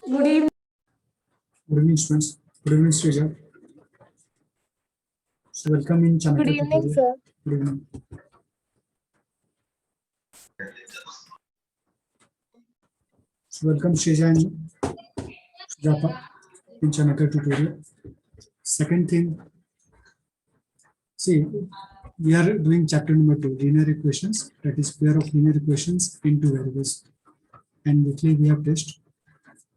Good evening. Good evening, students. Good evening, Srija. So, welcome in Chanakya Good evening, tutorial. sir. Good evening. So, welcome, Srija and Sujata in Chanakya tutorial. Second thing, see, we are doing chapter number 2, linear equations, that is pair of linear equations in two variables. And weekly we have test.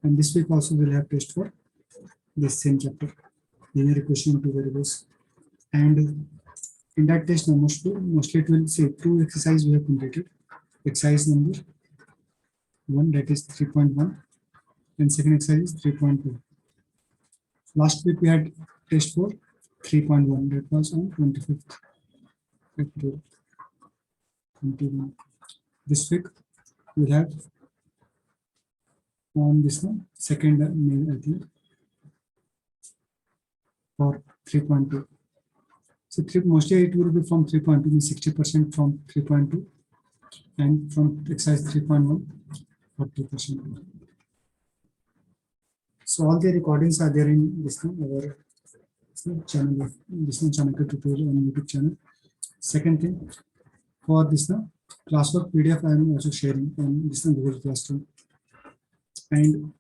And this week also we'll have test for this same chapter, linear equation in two variables. And in that test, mostly it will say two exercise we have completed. Exercise number 1, that is 3.1, and second exercise is 3.2. Last week we had test for 3.1, that was on 25th April 21. This week we have on this one, second May, I think, for 3.2. So mostly it will be from 3.2, means 60% from 3.2, and from exercise 3.1, 40%. So all the recordings are there in this one, our channel, this one Chanakya tutorial on YouTube channel. Second thing, for this classwork PDF I am also sharing on this Google Classroom. And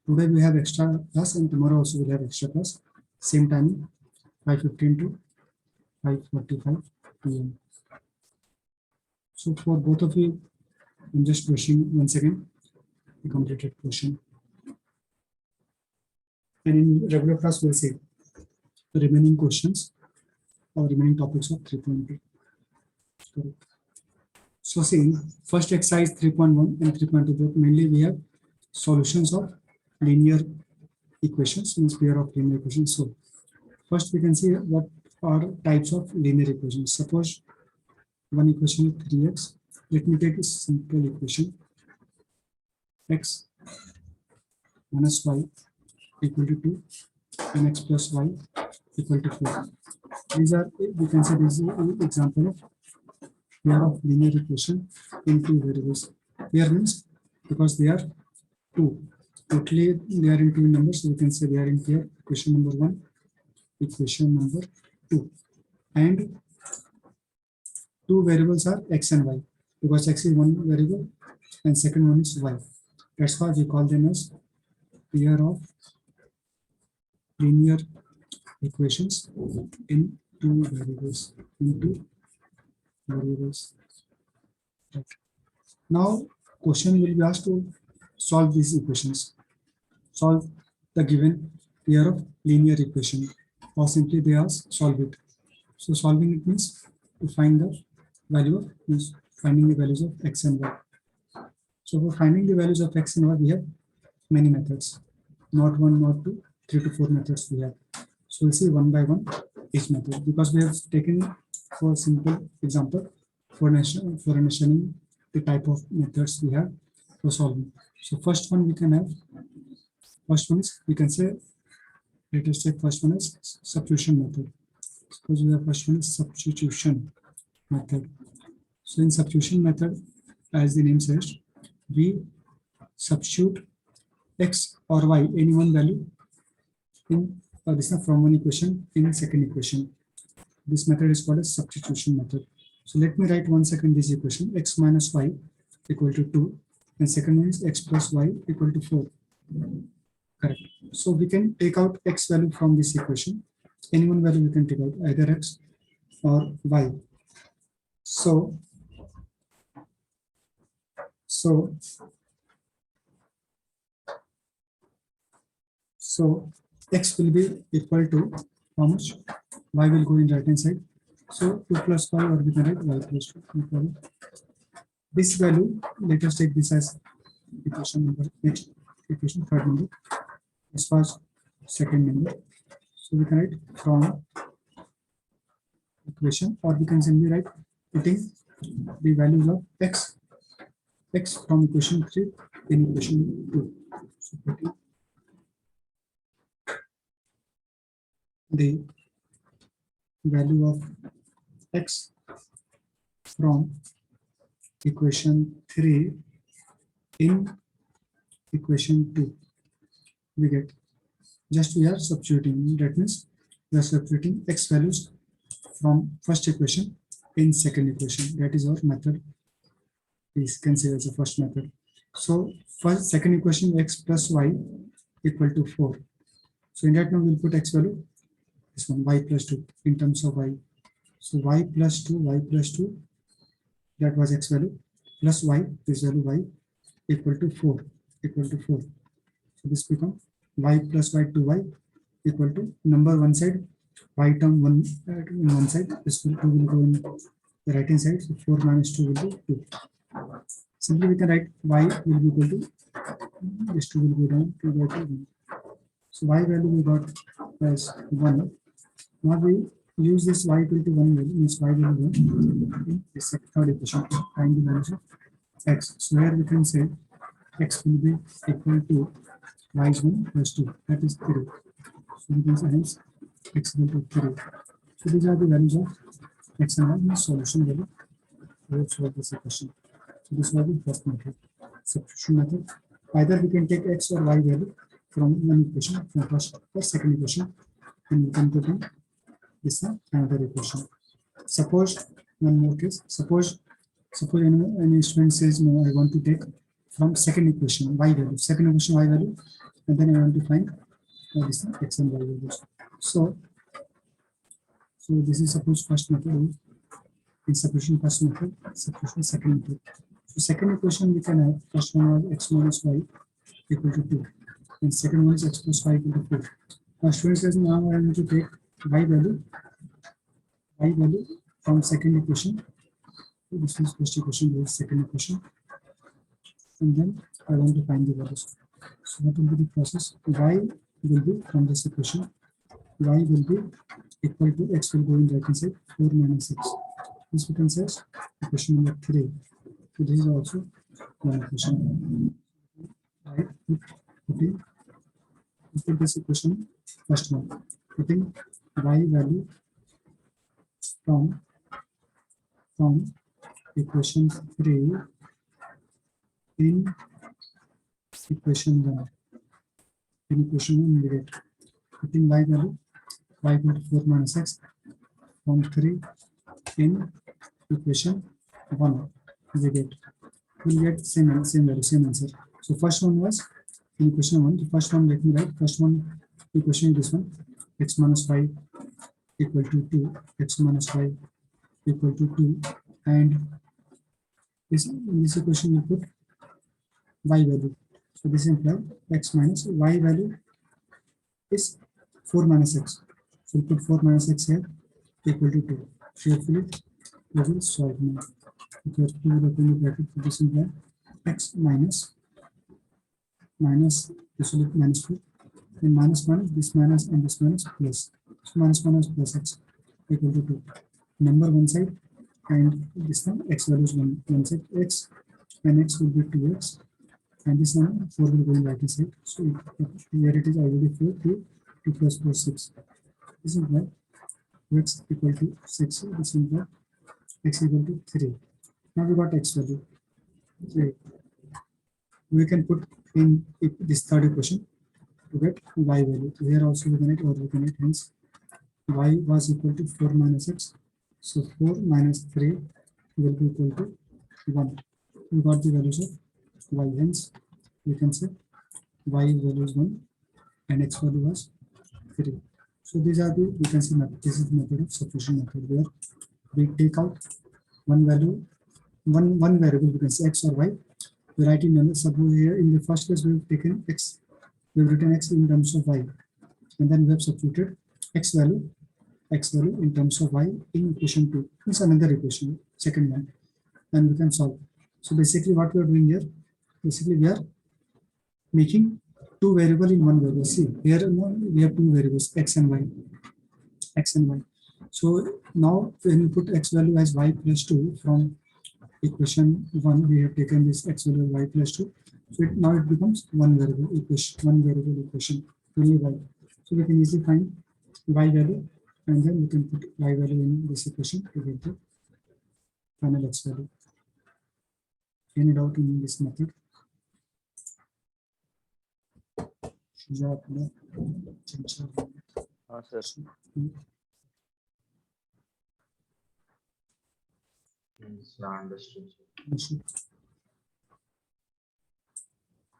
today we have extra class, and tomorrow also we'll have extra class. Same time, 5:15 to 5:45 p.m. So for both of you, I'm just pushing once again the completed question. And in regular class, we'll see the remaining questions or remaining topics of 3.2. So see, first exercise 3.1 and 3.2, both mainly we have solutions of linear equations, means pair of linear equations. So first we can see what are types of linear equations. Suppose one equation is 3x. Let me take a simple equation, x minus y equal to 2 and x plus y equal to 4. These are, we can say this is an example of pair of linear equation in two variables. Pair means because they are two. Totally they are in two numbers, so we can say they are in pair. Equation number 1, equation number 2. And two variables are x and y, because x is one variable and second one is y. That's why we call them as pair of linear equations in two variables. Right. Now, question will be asked to solve these equations. Solve the given pair of linear equation, or simply they ask solve it. So solving it means to find the value of, means finding the values of x and y. So for finding the values of x and y, we have many methods. Not one, not two, 3 to 4 methods we have. So we'll see one by one each method, because we have taken for a simple example for understanding the type of methods we have for solving. So first one we can have, first one is, we can say, let us take first one is substitution method. Suppose we have first one is substitution method. So in substitution method, as the name says, we substitute x or y, any one value in this is from one equation in second equation. This method is called as substitution method. So let me write one second this equation, x minus y equal to 2, and second one is x plus y equal to 4. Correct. So we can take out x value from this equation. Any one value we can take out, either x or y. So x will be equal to how much? Y will go in right hand side. So 2 plus y, or we can write y plus 2. No problem. This value, let us take this as equation number, next equation, third number. This was second number. So we can write from equation, or we can simply write putting the values of x from equation 3 in equation 2. So putting the value of x from equation 3 in equation 2. we get, just we are substituting. That means we are substituting x values from first equation in second equation. That is our method. Is considered as a first method. So first second equation, x plus y equal to 4. So in that now we'll put x value, this one, y plus 2 in terms of y. So y plus 2, that was x value, plus y, this value y equal to 4, equal to 4. So this becomes y plus y 2y equal to number one side, y term one in one side, this will 2 will go in the right hand side, so 4 minus 2 will be 2. Simply we can write y will be equal to, this 2 will go down to the 1. So y value we got as 1. Now we use this y equal to 1 value, means y value 1 in this third equation, find the values of x. So here we can say x will be equal to y is 1 plus 2, that is 3. So we can say hence x equal to 3. So these are the values of x and y in solution value. Let's solve this equation. So this was the first method, substitution method. Either we can take x or y value from one equation, from first or second equation, and we can put in this another equation. Suppose one more case. Suppose any student says, no, I want to take from second equation y value, second equation y value, and then I want to find this x and y values. So this is suppose first method. In substitution first method, substitution second method. So second equation we can have, first one was x minus y equal to 2, and second one is x plus y equal to 4. Now student says, now I am going to take y value from second equation. So this is first equation, this is second equation, and then I want to find the values. So what will be the process? Y will be from this equation, y will be equal to x will go in right hand side, 4 minus 6. This we can say equation number 3. So this is also one equation. Right? Put this equation, first one, putting y value from equation 3 in equation 1. In equation 1 we get, putting y value, y equal to 4 minus x from 3 in equation 1, we get same value, same answer. So first one was in equation 1. The first one, let me write first one equation is this one, x minus y equal to 2, x minus y equal to 2, and in this equation we put y value. So this implies x minus y value is 4 minus x. So we put 4 minus x here equal to 2. Carefully we will solve now. Because we will open the bracket for this implies x minus this will be minus 2, and minus this minus and this minus plus. So minus plus x equal to 2. Number one side, and this one x value is one side, x and x will be 2x, and this one 4 will go in right hand side. So here it is already 4, 2 plus 4 6. This implies x equal to 6. This implies x equal to 3. Now we got x value 3. We can put in this third equation to get y value. So here also we can write, or we can write, hence y was equal to 4 minus x. So 4 minus 3 will be equal to 1. We got the values of y, hence we can say y value is 1 and x value was 3. So these are the, we can see this is the method of substitution method, where we take out one value, one variable, we can say x or y. We write in another. Suppose here in the first case we have taken x, we have written x in terms of y, and then we have substituted x value in terms of y in equation 2. It's another equation, second one, and we can solve. So basically what we are doing here, basically we are making two variables in one variable. See here we have two variables, x and y. So now when we put x value as y plus 2 from equation 1, we have taken this x value y plus 2. So now it becomes one variable equation, only y. So we can easily find y value, and then we can put y value in this equation to get the final x value. Any doubt in this method? जो आपने चमचा हाँ sir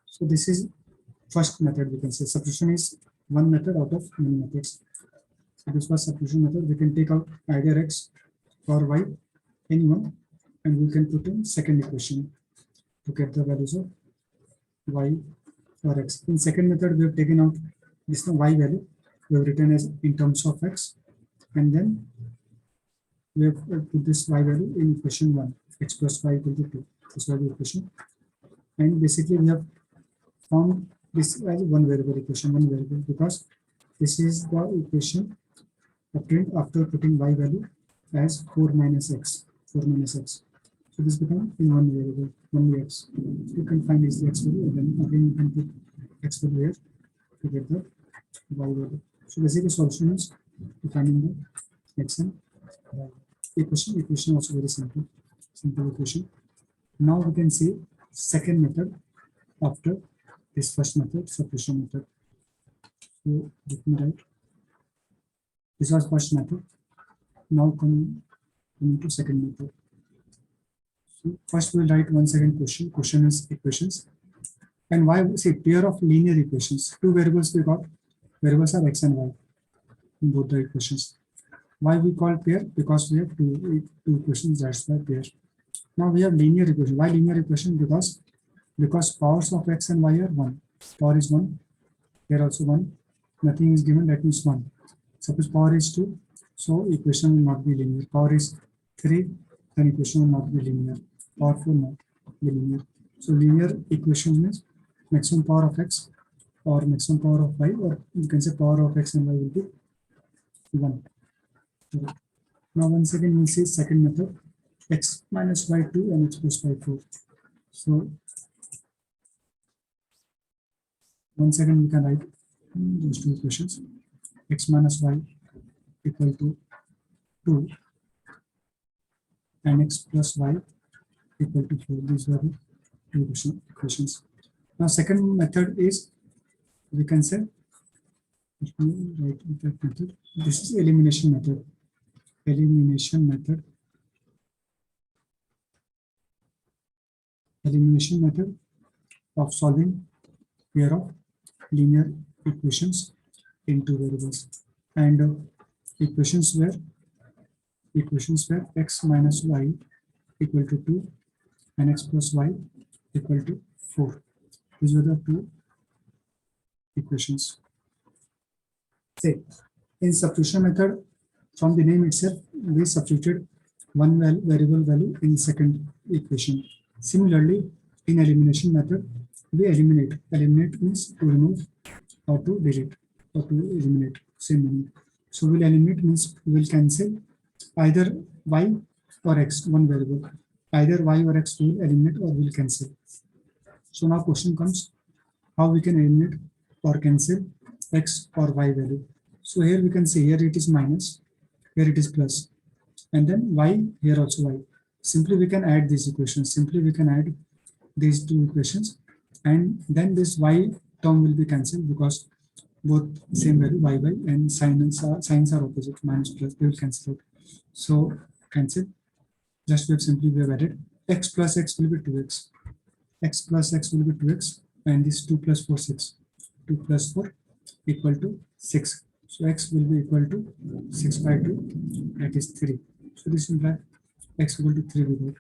So this is first method. We can say substitution is one method out of many methods. So this was substitution method. We can take out either x or y, anyone, and we can put in second equation to get the values of y or x. In second method, we have taken out this y value. We have written as in terms of x, and then we have put this y value in equation 1, x plus y equal to 2. This was the equation. And basically, we have found this as one variable equation, one variable, because this is the equation obtained after putting y value as 4 minus x. 4 minus x. So this becomes in one variable, only x. You can find is the x value, and then again you can put x value here to get the y value. So basically, solution is finding the x and y. Equation also very simple equation. Now we can see second method after this first method, substitution method. So let me write. This was first method. Now coming to second method. So first we'll write one second question. Question is equations. And why say pair of linear equations? Two variables we got. Variables are x and y in both the equations. Why we call pair? Because we have two equations, that's why pair. Now we have linear equation. Why linear equation? Because powers of x and y are 1. Power is 1. Here also 1. Nothing is given, that means 1. Suppose power is 2, so equation will not be linear. Power is 3, then equation will not be linear. Power 4 not be linear. So linear equation means maximum power of x or maximum power of y, or you can say power of x and y will be 1. Now once again we'll see second method, x minus y 2 and x plus y 4. So once again we can write those two equations, x minus y equal to 2 and x plus y equal to 4. These were the two equations. Now second method is, we can say, let me write that method. This is elimination method. Elimination method of solving pair of linear equations in two variables, and equations where x minus y equal to 2 and x plus y equal to 4. These were the two equations. Say in substitution method, from the name itself, we substituted one variable value in second equation. Similarly, in elimination method, we eliminate. Eliminate means to remove or to delete or to eliminate. Same meaning. So we'll eliminate means we'll cancel either y or x, one variable. Either y or x will eliminate or will cancel. So now question comes, how we can eliminate or cancel x or y value. So here we can say, here it is minus, here it is plus, and then y, here also y. Simply we can add these equations. Simply we can add these two equations, and then this y term will be cancelled because both same value y and signs are opposite, minus plus, they will cancel out. So cancel. Just we have added x plus x will be 2x. X plus x will be 2x, and this 2 plus 4 6. 2 plus 4 equal to 6. So x will be equal to 6 by 2, that is 3. So this implies x equal to 3 we got.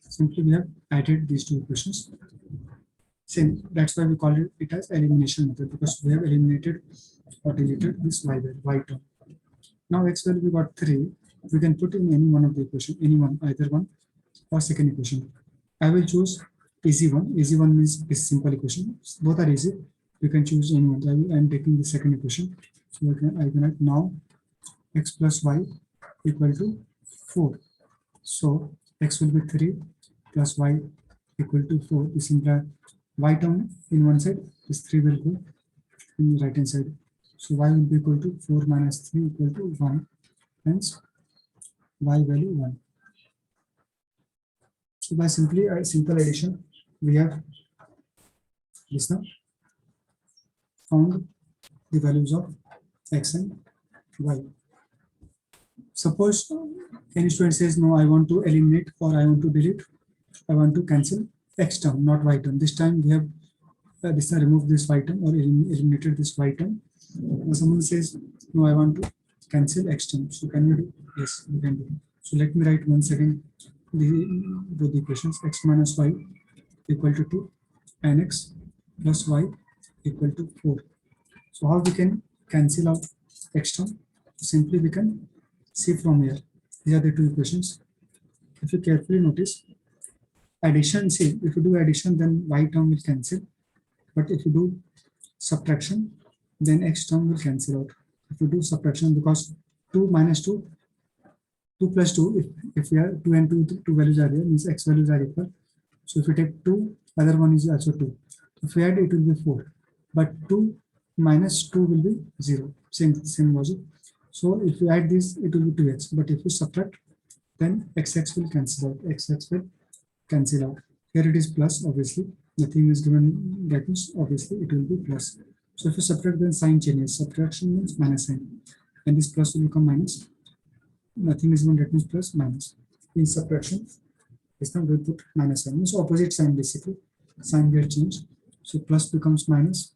Simply we have added these two equations. Same, that's why we call it as elimination method, because we have eliminated or deleted this y term. Now x value we got 3. We can put in any one of the equation, either one or second equation. I will choose easy one. Easy one means is simple equation. Both are easy. You can choose any one. I am taking the second equation. So I can write now x plus y equal to 4. So x will be 3 plus y equal to 4. This implies y term in one side, this 3 will go in the right hand side. So y will be equal to 4 minus 3 equal to 1. Hence y value 1. So by simply a simple addition, we have this now found the values of x and y. Suppose any student says, no, I want to eliminate or I want to delete, I want to cancel x term, not y term. This time we have this time removed this y term or eliminated this y term. Someone says, no, I want to cancel x term. So can we do? Yes, we can do. So let me write once again both the equations. X minus y equal to 2 and x plus y equal to 4. So how we can cancel out x term? Simply we can see from here. These are the two equations. If you carefully notice, addition, see, if you do addition, then y term will cancel. But if you do subtraction, then x term will cancel out. If you do subtraction, because 2 minus 2, 2 plus 2, if we are 2 and 2 values are there, means x values are equal. So if you take 2, other one is also 2. If we add, it will be 4. But 2 minus 2 will be 0. Same logic. So if you add this, it will be 2x. But if you subtract, then xx will cancel out. Xx will cancel out. Here it is plus, obviously. Nothing is given, that means obviously it will be plus. So if you subtract, then sign changes. Subtraction means minus sign. And this plus will become minus. Nothing is given, that means plus minus. In subtraction, this time we put minus sign. Means opposite sign basically. Sign gets changed. So plus becomes minus.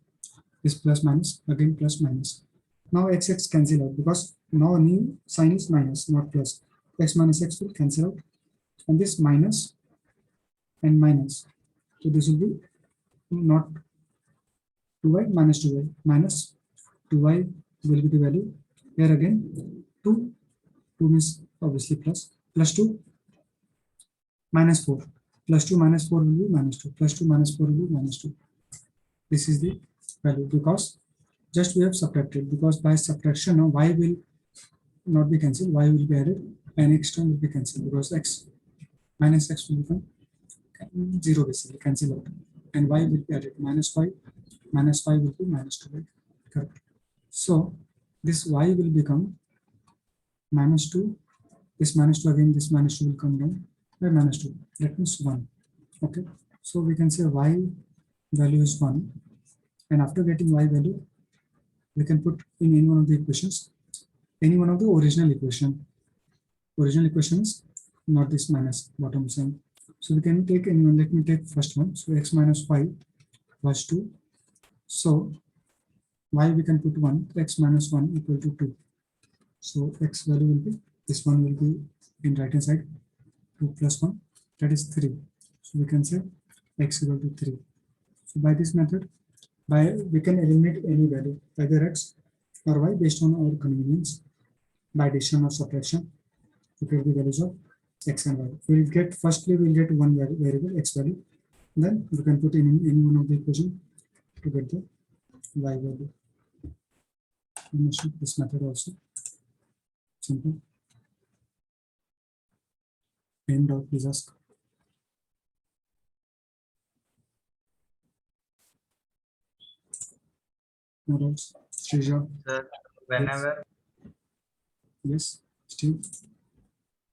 This plus minus, again plus minus. Now xx cancel out because now new sign is minus, not plus. X minus x will cancel out. And this minus and minus. So this will be not 2y minus 2y. Minus 2y will be the value. Here again 2. 2 means obviously plus. Plus 2 minus 4. Plus 2 minus 4 will be minus 2. Plus 2 minus 4 will be minus 2. This is the value because just we have subtracted, because by subtraction now y will not be cancelled, y will be added and x term will be cancelled because x minus x will become 0 basically, cancel out, and y will be added. Minus 5 will be minus 2. Correct. So this y will become minus 2. This minus 2 again, this minus 2 will come down by minus 2. That means 1. Okay. So we can say y value is 1. And after getting y value, we can put in any one of the equations, any one of the original equation. Original equation is not this minus bottom sign. So we can take any one. Let me take first one. So x minus 5 plus 2. So y we can put 1. X minus 1 equal to 2. So x value will be, this one will be in right hand side, 2 plus 1, that is 3. So we can say x equal to 3. So by this method, we can eliminate any value, either x or y, based on our convenience, by addition or subtraction to get the values of x and y. We'll get, firstly we'll get one variable x value, then we can put in any one of the equation to get the y value. I'm going to show this method also. Simple. N dot please ask. What else? Shrija. Sir, whenever Yes, Steve.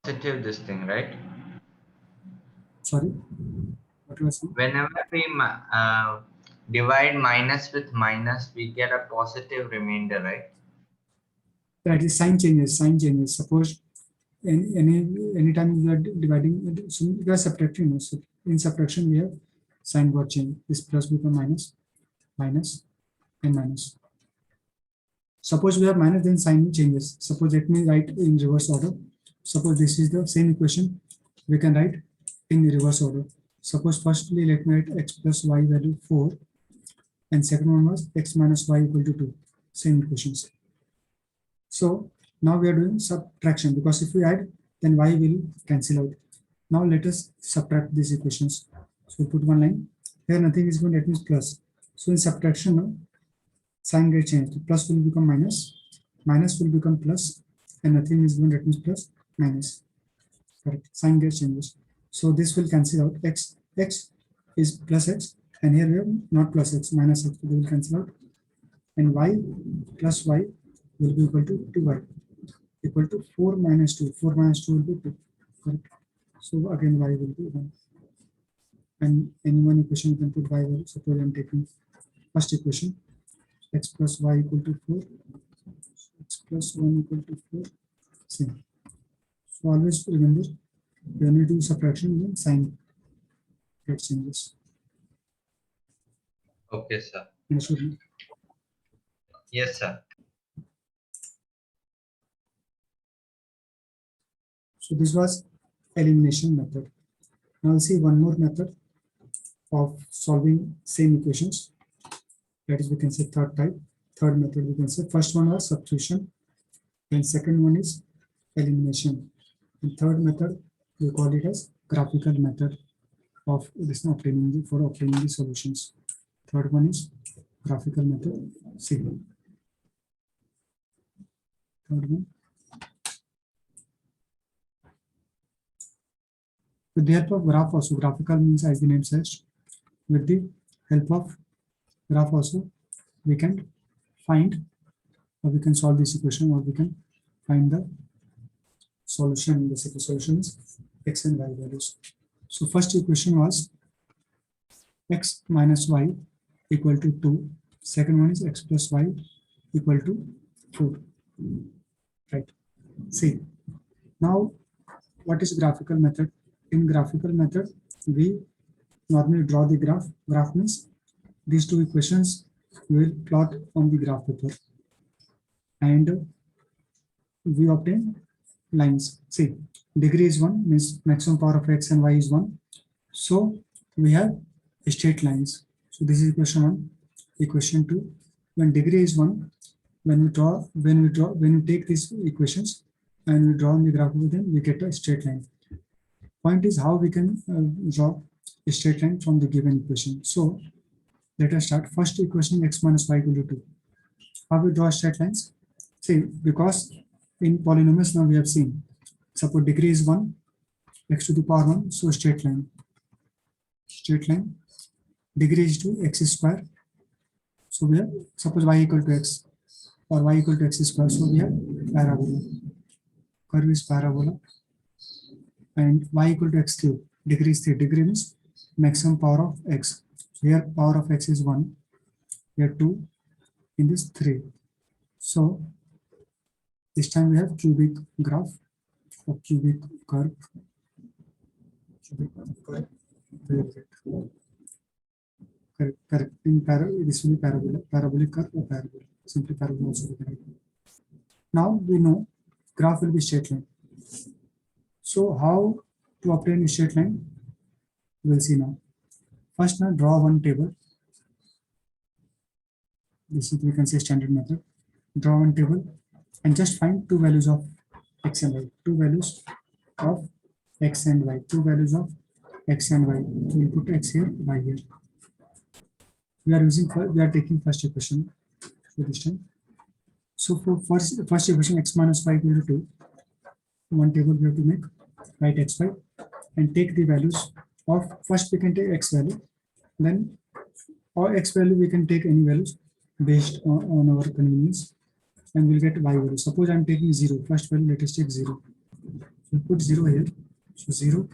positive this thing, right? Sorry, what was it? Whenever we divide minus with minus, we get a positive remainder, right? That is sign changes. Sign changes. Suppose anytime you are dividing, so you are subtracting. So in subtraction, we have sign got change. This plus become minus, minus, and minus. Suppose we have minus, then sign changes. Suppose let me write in reverse order. Suppose this is the same equation, we can write in reverse order. Suppose firstly let me write x plus y value 4, and second one was x minus y equal to 2. Same equations. So now we are doing subtraction, because if we add, then y will cancel out. Now let us subtract these equations. So we put one line. Here nothing is going, that means plus. So in subtraction now, sign gets changed. Plus will become minus, minus will become plus, and nothing is going, that means plus, minus. Correct. Sign gets changes. So this will cancel out. X is plus x, and here we have not plus x, minus x. They will cancel out. And y plus y will be equal to 2y, equal to 4 minus 2. 4 minus 2 will be 2. Correct. So again y will be 1. And any one equation you can put y value. Suppose I am taking first equation. x plus y equal to 4, x plus 1 equal to 4, same. So always remember, when you do subtraction, then sign get changes. Okay, sir. Understood? Yes, sir. So this was elimination method. Now we'll see one more method of solving same equations. That is, we can say third type. Third method, we can say first one was substitution, and second one is elimination. And third method, we call it as graphical method of this obtaining the solutions. Third one is graphical method. See. Third one. With the help of graph also, graphical means as the name says, with the help of graph also, we can find or we can solve this equation, or we can find the solution. Basically, solution is x and y values. So first equation was x minus y equal to 2. Second one is x plus y equal to 4. Right. See, now what is graphical method? In graphical method, we normally draw the graph. Graph means these two equations we will plot on the graph paper, and we obtain lines. See, degree is 1, means maximum power of x and y is 1. So we have straight lines. So this is equation 1. Equation 2, when degree is 1, when you take these equations and we draw on the graph, then we get a straight line. Point is how we can draw a straight line from the given equation. So let us start. First equation, x minus y equal to 2. How we draw straight lines? See, because in polynomials now we have seen, suppose degree is 1, x to the power 1, so straight line. Straight line. Degree is 2, x square. So we have, suppose y equal to x or y equal to x square. So we have parabola. Curve is parabola. And y equal to x cube. Degree is 3. Degree means maximum power of x. Here power of x is 1. Here 2. In this 3. So this time we have cubic graph or cubic curve. Cubic curve. Correct. In this will be parabolic curve or parabola. Simply parabola also. Now we know graph will be straight line. So how to obtain a straight line? We'll see now. First, now draw one table. This is, we can say, standard method. Draw one table and just find two values of x and y. Two values of x and y. Two values of x and y. So we put x here, y here. We are taking first equation for this time. So for first equation, x minus y equal to 2. One table we have to make. Write x, y, and take the values of, first we can take x value, then or x value we can take any values based on our convenience, and we'll get y value. Suppose I'm taking 0, first value, let us take 0. So put 0 here. So 0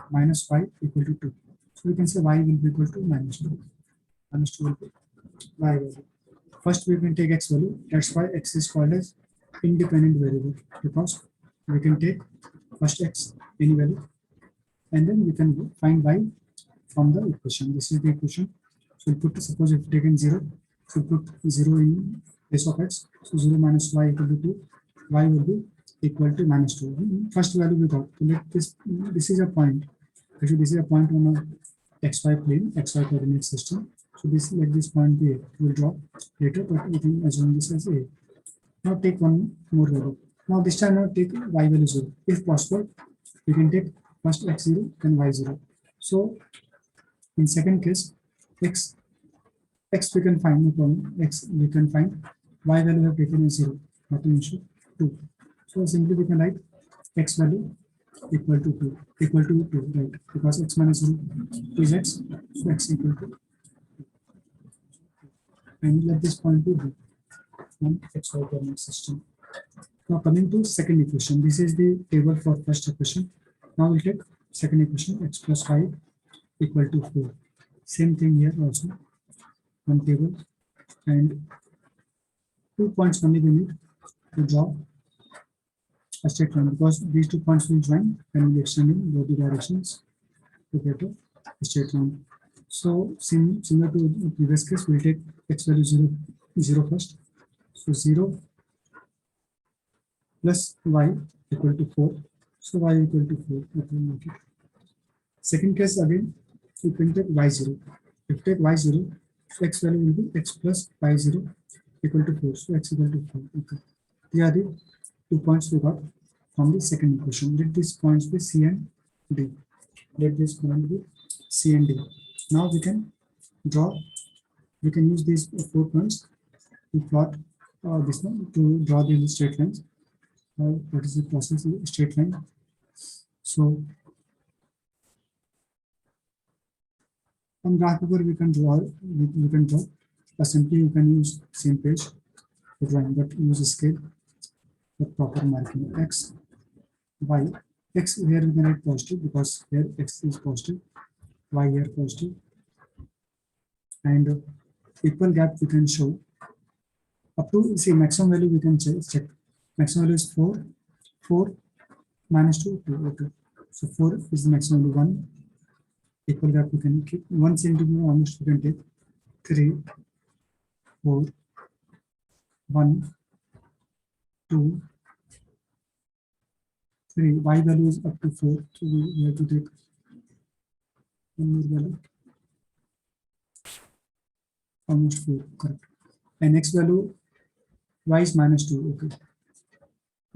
minus y equal to 2. So we can say y will be equal to minus 2. Minus 2 will be y value. First we can take x value. That's why x is called as independent variable, because we can take first x any value and then we can find y from the equation. This is the equation. So we put, suppose if taken 0, so put 0 in place of x. So 0 minus y equal to 2. Y will be equal to minus 2. First value we got. So let this is a point. Actually, this is a point on a xy plane, xy coordinate system. So this, let this point be A. We'll draw later, but we can assume this as A. Now take one more value. Now this time now take y value 0. If possible, we can take first x0 then y0. So in second case, x we can find, no problem. X we can find, y value we have taken as 0, not an issue, 2. So simply we can write x value equal to 2, right? Because x minus 0 is x, so x equal to 2. And let this point be B on xy coordinate system. Now coming to second equation, this is the table for first equation. Now we'll take second equation, x plus y equal to 4. Same thing here also, one table, and 2 points only we need to draw a straight line, because these 2 points will join and will extend in both the directions to get a straight line. So similar to the previous case, we'll take x value 0 first. So 0 plus y equal to 4. So y equal to 4. Okay. Second case again, we can take y0. If you take y0, x value will be x plus y0 equal to 4. So x equal to 4. Okay. These are the 2 points we got from the second equation. Let these points be C and D. Let this point be C and D. Now we can use these 4 points to plot this one, to draw the straight lines. What is the process of straight line? So on graph paper we can draw, but simply you can use same page for drawing, but use a scale for proper marking. X, y, x here we can write positive because here x is positive, y here positive, and equal gap we can show up to, see, maximum value we can check. Maximum value is 4 minus 2, 2. Okay. So 4 is the maximum value, 1. Equal gap we can keep 1 centimeter, almost we can take 3, 4, 1, 2, 3. Y value is up to 4, so we have to take one more value, almost 4, correct. And x value, y is minus 2. Okay.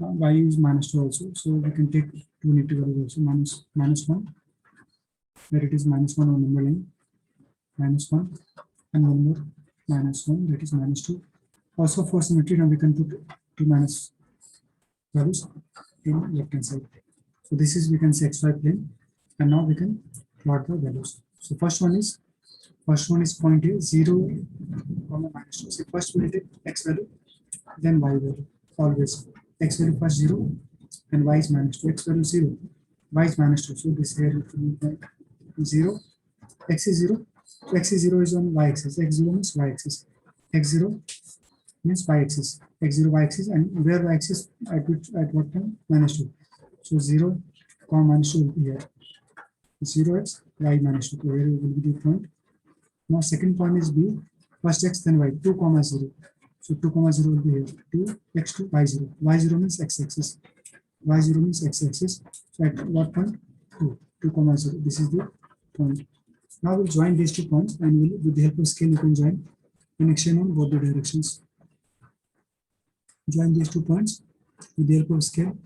Y is minus 2 also, so we can take 2 negative values also, minus 1, where it is minus 1 on number line, minus 1, and one more minus 1, that is minus 2. Also for symmetry, now we can put 2 minus values in left hand side. So this is, we can say, xy plane, and now we can plot the values. So first one is point A, 0, minus 2. So first we will take x value, then y value, always. X value first 0 and y is minus 2. X value 0, y is minus 2. So this here will be 0, x is 0. X is 0 is on y axis. X0 means y axis. X0 means y axis. X0 y axis, and where y axis at what time? Minus 2. So 0, minus 2 will be here. 0x, y minus 2. So here will be the point. Now second point is B. First x, then y. 2, 0. So 2, 0 will be here. 2, x2, y0. Y0 means x-axis. Y0 means x-axis. So at what point? 2, 0. This is the point. Now we'll join these 2 points, and we'll, with the help of scale, you can join and extend on both the directions. Join these 2 points with the help of scale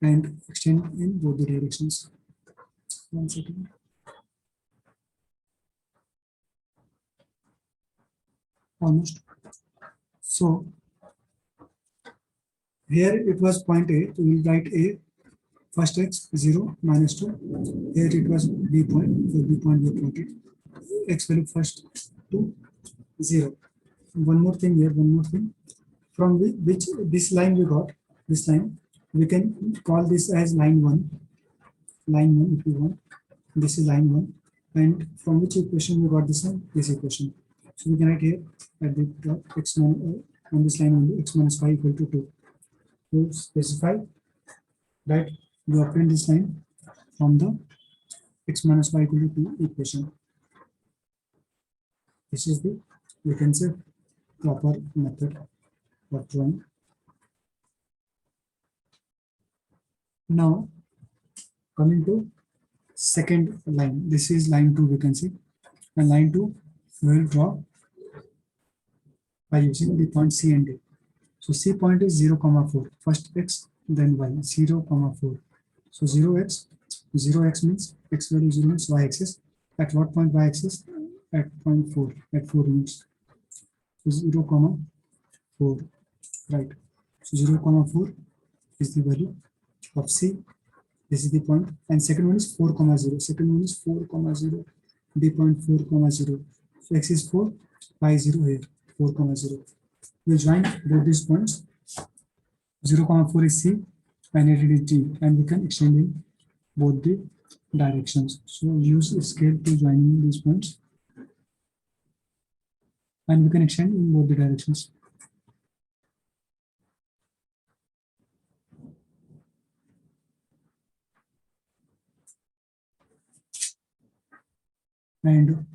and extend in both the directions. 1 second. Almost. So here it was point A, so we will write A, first x 0, minus 2. Here it was B point, so B point we plotted. X value first 2, 0. One more thing here, from which this line we got, this line, we can call this as line 1. Line 1 if you want. This is line 1. And from which equation we got this one? This equation. So we can write here at the top x minus, on this line only, x minus y equal to 2. To specify that we obtain this line from the x minus y equal to 2 equation. This is the, we can say, proper method of drawing. Now coming to second line, this is line 2, we can see, and line 2 we will draw by using the point C and D. So C point is 0, 4. First x, then y. 0, 4. So 0x means x value 0 means y axis. At what point y axis? At point 4. At 4 units. So 0, 4. Right. So 0, 4 is the value of C. This is the point. And second one is 4, 0. Second one is 4, 0. B point 4, 0. So x is 4, y is 0 here. 4, 0. We join both these points. 0, 4 is C and it is D, and we can extend in both the directions. So use a scale to join these points, and we can extend in both the directions. And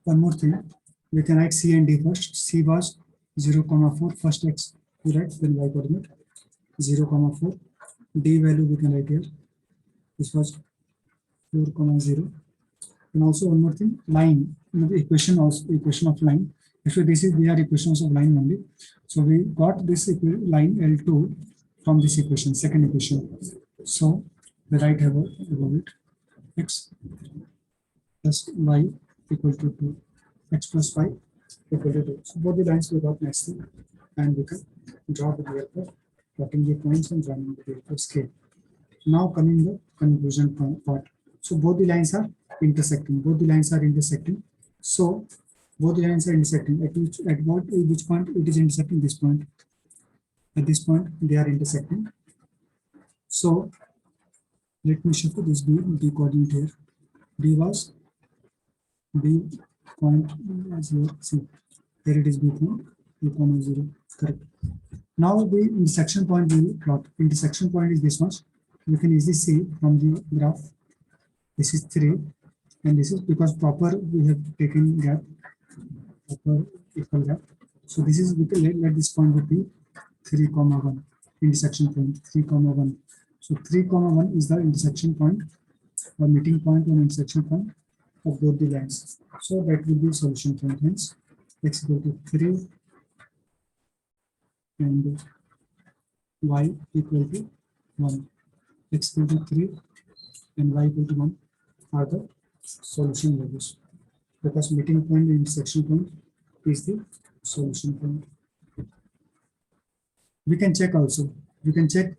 one more thing, we can write C and D first. C was 0,4, first x we write, then y coordinate 0,4. D value we can write here. This was 4,0. And also one more thing, line, the equation of line. Actually, this is, they are equations of line only. So we got this line L2 from this equation, second equation. So we write above it, x plus y equal to 2, x plus y equal to 2. So both the lines we got nicely, and we can draw the real curve, plotting the points and drawing the real curve scale. Now coming the conclusion part. So both the lines are intersecting. Both the lines are intersecting. So both the lines are intersecting. At which point it is intersecting? This point. At this point they are intersecting. So let me shift this D coordinate here. D was B point 0. See, here it is B point 0. Correct. Now the intersection point we will plot. Intersection point is this much. You can easily see from the graph. This is 3, and this is because proper we have taken gap, proper equal gap. So this is, we can let this point would be 3,1, intersection point 3,1. So 3,1 is the intersection point or meeting point and intersection point of both the lines. So that will be solution point. Hence x equal to 3 and y equal to 1. X equal to 3 and y equal to 1 are the solution values, because meeting point and intersection point is the solution point. We can check also. We can check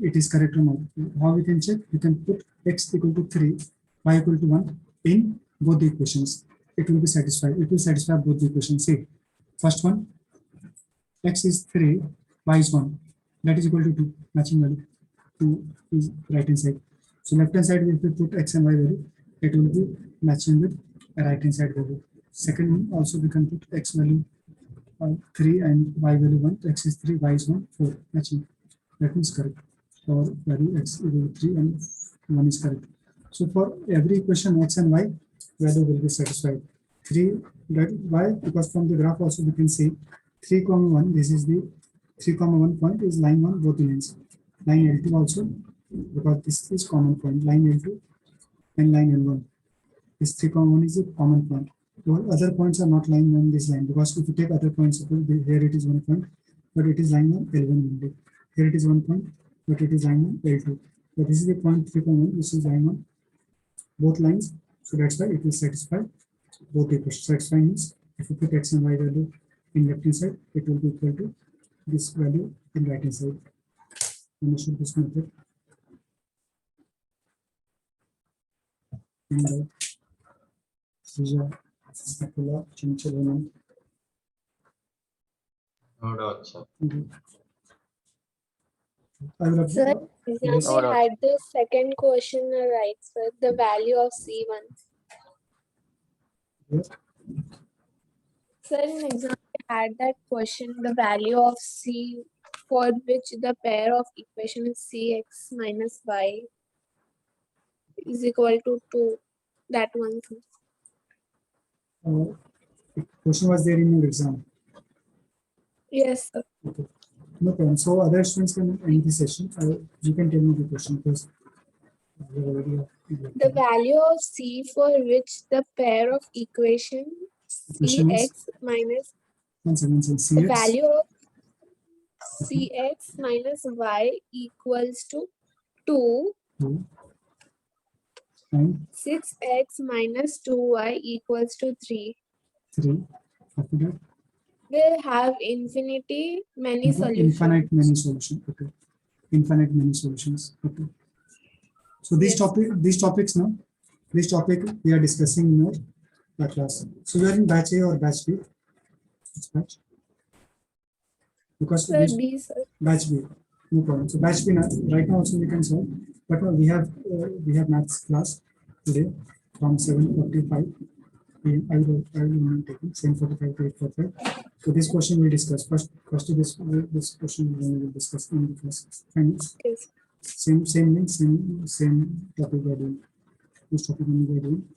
it is correct or not. How we can check? We can put x equal to 3, y equal to 1 in both the equations. It will be satisfied. It will satisfy both the equations. See, first one, x is 3, y is 1. That is equal to 2, matching value. 2 is right hand side. So left hand side, if we put x and y value, it will be matching with right hand side value. Second one, also we can put x value 3 and y value 1. X is 3, y is 1, 4, matching. That means correct. Or value x equal to 3 and 1 is correct. So for every equation x and y, value will be satisfied. 3, that why? Because from the graph also we can see 3,1. This is the 3,1 point is line 1, both the lines. Line L2 also, because this is common point, line L2 and line L1. This 3,1 is a common point. All other points are not lying on this line, because if you take other points, here it is 1 point, but it is lying on L1 only. Here it is 1 point, but it is lying on L2. So this is the point 3,1, this is lying on both lines. So that's why it will satisfy both the equations. Satisfy means if you put x and y value in left hand side, it will be equal to this value in right hand side. Understood this method. And Akula, Chinchil, I will Sir, yes. example had the second question right, sir, the value of C1. Yes. Sir, in example had that question, the value of C for which the pair of equation is Cx minus y is equal to 2. That one, sir. Question was there in your exam. Yes, sir. Okay. No problem. So other students can end the session. You can tell me the question because The value of C for which the pair of equation Cx minus the value of Cx minus y equals to 2. And 6x minus 2y equals to 3. 3. After that, Will have infinity many solutions. Infinite many solutions. Okay. Infinite many solutions. Okay. So this topic we are discussing in our class. So we are in batch A or batch B? Batch? Because Sir, B, sir. Batch B. No problem. So batch B right now also we can solve, but we have maths class today from 7:45. I will take 7:45 to 8:45. So this question we discuss first. This question we will discuss in the first. And Okay. same link, same topic we are doing. This topic only we are doing.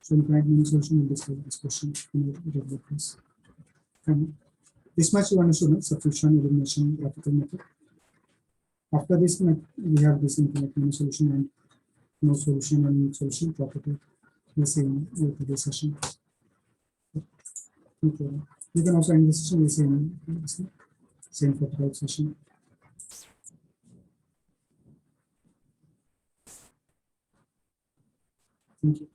So in fact, many solution will discuss this question in the regular class. And this much you understood, substitution, elimination, graphical method. After this, we have this infinite many solution and no solution and solution property. The same with this session. Okay. You can also end this session the same for the session. Thank you.